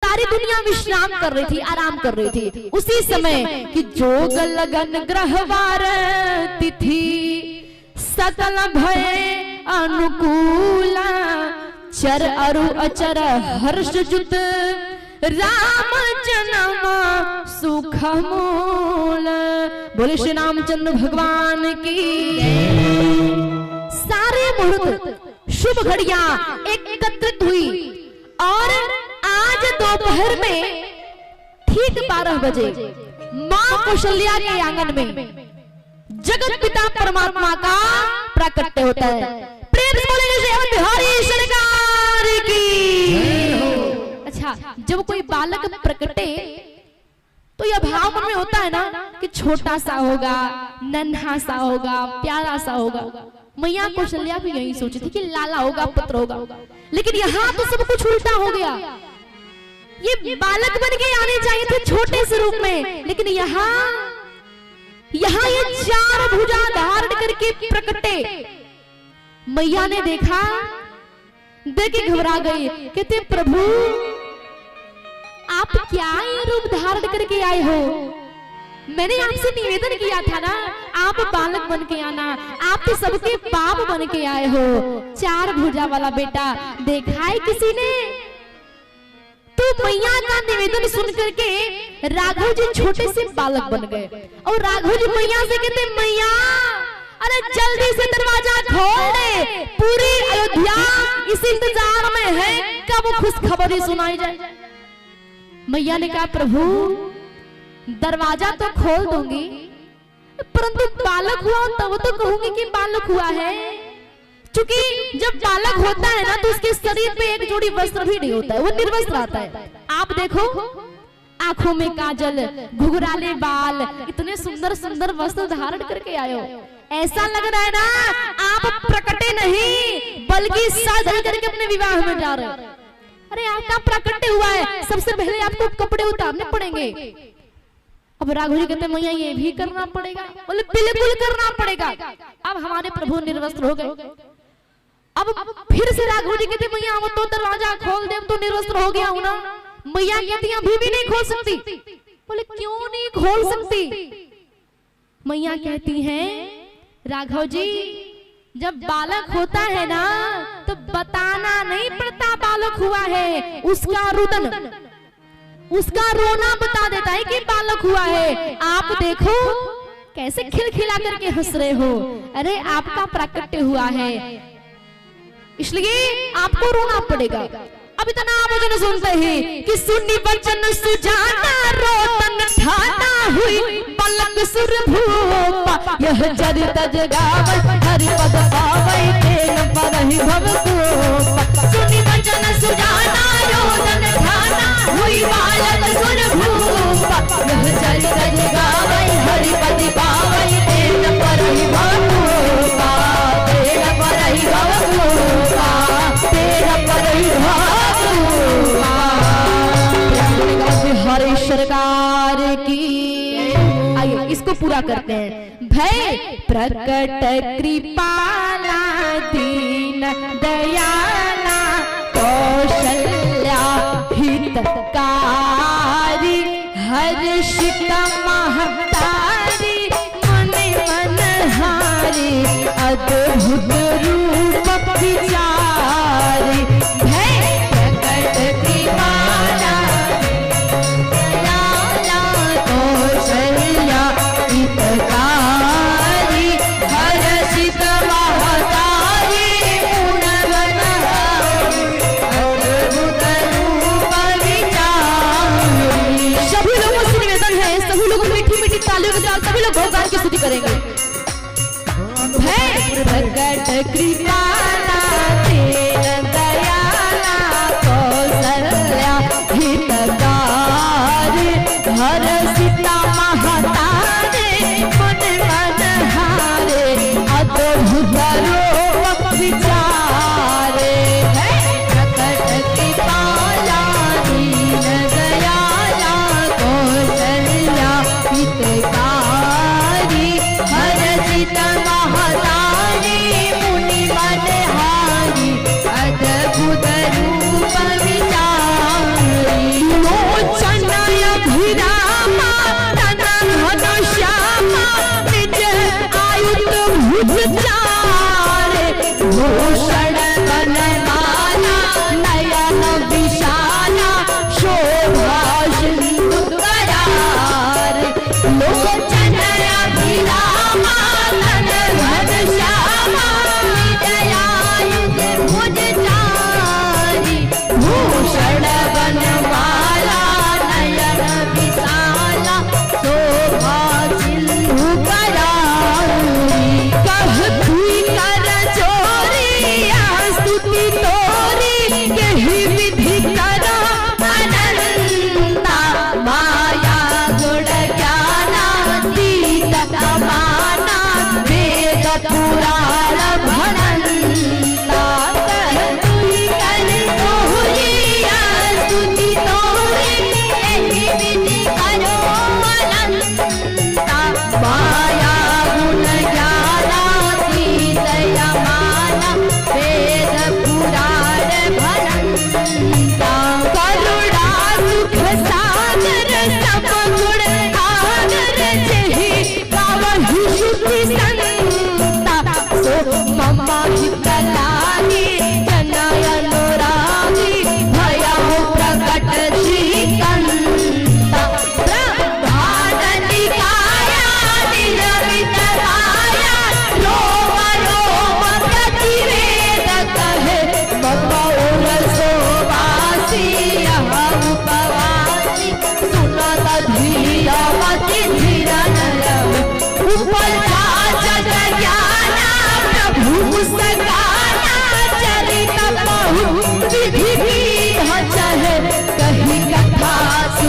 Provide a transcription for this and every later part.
सारी दुनिया विश्राम कर रही थी, आराम कर रही थी। उसी समय कि जोग लगन ग्रहवार तिथि सकल भय अनुकूला चर अरु अचर हर्ष जुत राम जन्म सुख मूल। बोले श्री रामचंद्र भगवान की। सारे मुहूर्त शुभ घड़ियां एकत्रित हुई और आज दोपहर में ठीक 12 बजे मां कौशल्या के आंगन में जगत पिता परमात्मा का प्राकट्य होता है। प्रेम से बोलेंगे श्री बिहारी सरकार की। अच्छा, जब कोई बालक प्रकटे तो यह भाव मन में होता है ना कि छोटा सा होगा, नन्हा सा होगा, प्यारा सा होगा। मैया कौशल्या भी यही सोची थी कि लाला होगा, पुत्र होगा, लेकिन यहाँ तो सब कुछ उल्टा हो गया। ये बालक बन के आने चाहिए थे छोटे से रूप में, लेकिन यहाँ ये 4 भुजा धारण करके प्रकटे। मैया ने देखा, देख के घबरा गई, कहते प्रभु आप क्या ये रूप धारण करके आए हो? मैंने आपसे निवेदन किया था ना, आप बालक बन के आना, आप तो सबके बाप बन के आए हो। 4 भुजा वाला बेटा देखा है किसी ने? तो मैया का निवेदन सुन करके राघव जी छोटे से बालक बन गए और राघव जी मैया से कहते मैया अरे जल्दी से दरवाजा खोल दे, पूरी अयोध्या इस इंतजार में है कब खुशखबरी सुनाई जाए। मैया ने कहा प्रभु दरवाजा तो खोल दूंगी, परंतु बालक हुआ तब तो कहूंगी कि बालक हुआ है। क्योंकि जब बालक होता है ना तो उसके शरीर पे एक जोड़ी वस्त्र भी नहीं होता है, वो निर्वस्त्र आता है। आप देखो आंखों में काजल, घुघराले बाल, इतने सुंदर सुंदर वस्त्र धारण करके आए हो, ऐसा लग रहा है ना आप प्रकटे नहीं बल्कि साधन करके अपने विवाह में जा रहे हो। अरे आपका प्राकट्य हुआ है, सबसे पहले आपको कपड़े उतारने पड़ेंगे। अब राघव जी कहते मैया ये भी करना पड़ेगा? बोले बिल्कुल करना पड़ेगा। अब हमारे प्रभु निर्वस्त्र हो गए। अब फिर से राघव जी कहते मैया अब तो दरवाजा खोल दे, तो निर्वस्त्र हो गया हूं ना। मैया कहती अभी भी नहीं खोल सकती। बोले क्यों नहीं खोल सकती? मैया कहती हैं राघव जी जब बालक होता है ना तो बताना नहीं पड़ता बालक हुआ है, उसका रुदन, उसका रोना बता देता है कि बालक हुआ है। आप देखो कैसे खिलखिला करके हंस रहे हो, अरे आपका प्राकट्य हुआ है इसलिए आपको रोना पड़ेगा। अब इतना वचन सुनते हैं कि सुनी वचन सुजाना रोतन ठाना हुई पलक सुर भूपा यह चरित जगावै हरि पद पावै तेन परहि भव गोपा। सुनी वचन सुजाना रोतन ठाना हुई पलक सुर भूपा यह चरित जगावै हरि पद पावै तेन परहि भव गोपा। तेन परहि भव गोपा, तेन परहि भव हरे सरकार की। आइए इसको पूरा करते हैं। भय प्रकट कृपाला दीन दयाला कौशल्या हितकारी हर्षित महतारी मन मनहारी अद्भुत रूप विचारी। भय प्रकट कृपाला सभी लोग भगवान की स्तुति करेंगे। भय प्रकट कृपाला दीन दयाला कौशल्या हितकारी हर्षिता महतारी मन मनहारे अद्भुत रूप विचारे। प्रकट कृपाला दीन दयाला कौशल्या हितकारी हर्षित महतारी मुनि मनहारे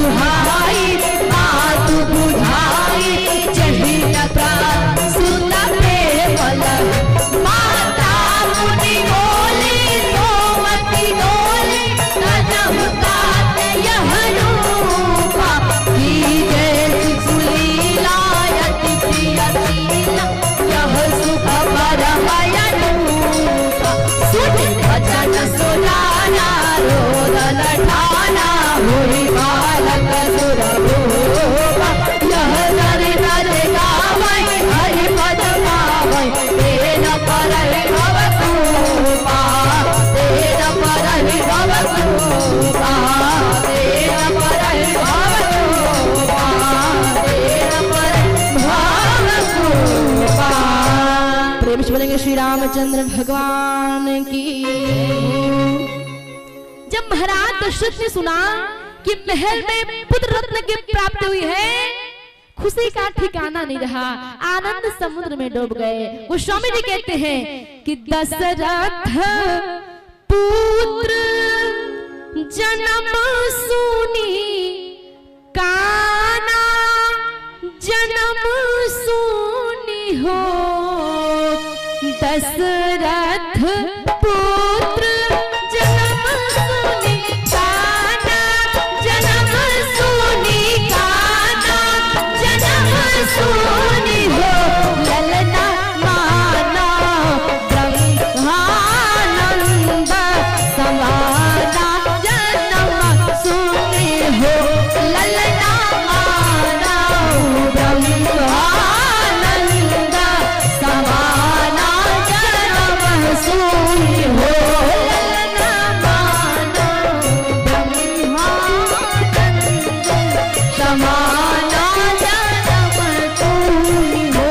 दुहाई बात बुझाई चहिता सुना केवल माता मुनि बोली सोमती डोली तजब कात यह रूपा की जैसी सुलीलायति प्रियसीला यह सुख परमयनूपा सुन भजन सुनाना रोदन ठाना हुई बालक सुरभूपा यह नर नर गावै हरि पद पावै तेन परहि भव कृपा तेन परहि भव कृपा तेन परहि भव कृपा तेन परहि भव कृपा। प्रेम से बोलेंगे श्री रामचंद्र भगवान की। जब महाराज दशरथ ने सुना कि महल में पुत्र रत्न की प्राप्ति हुई है, खुशी का ठिकाना नहीं रहा, आनंद समुद्र में डूब गए। वो स्वामी जी कहते हैं कि दशरथ पुत्र जन्म सुनी काना जन्म सुनी हो दशरथ पुत्र जन्म सुनी काना जन्म सुनी काना जन्म सुनी हो ललना माना ब्रह्मानंद समाना जन्म सुनी हो ललना माना ब्रह्मानंद समाना जन्म सुनी हो ललना माना ब्रह्मानंद समाना जन्म सुनी हो।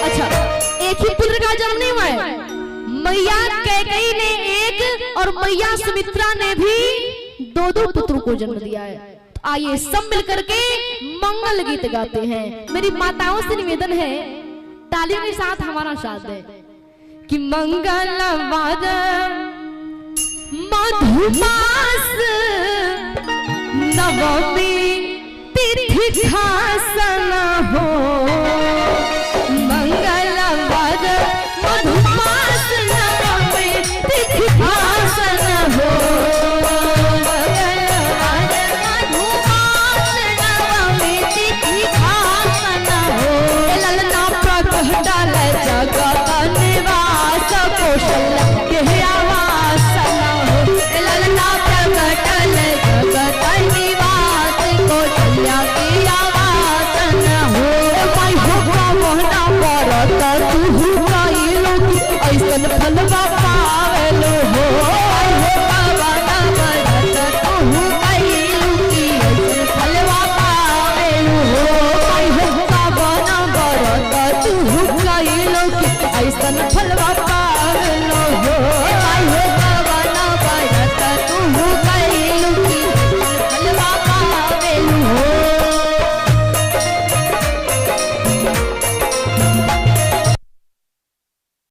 अच्छा, एक ही पुत्र का जन्म नहीं हुआ है, मैया कैकेयी ने एक और मैया सुमित्रा ने भी दो दो पुत्रों को जन्म दिया है। तो आइए सब मिलकर के मंगल गीत गाते हैं। मेरी माताओं से निवेदन है तालियों के साथ हमारा साथ दें कि मंगल वाद मधुमास नवमी तिथि खासन हो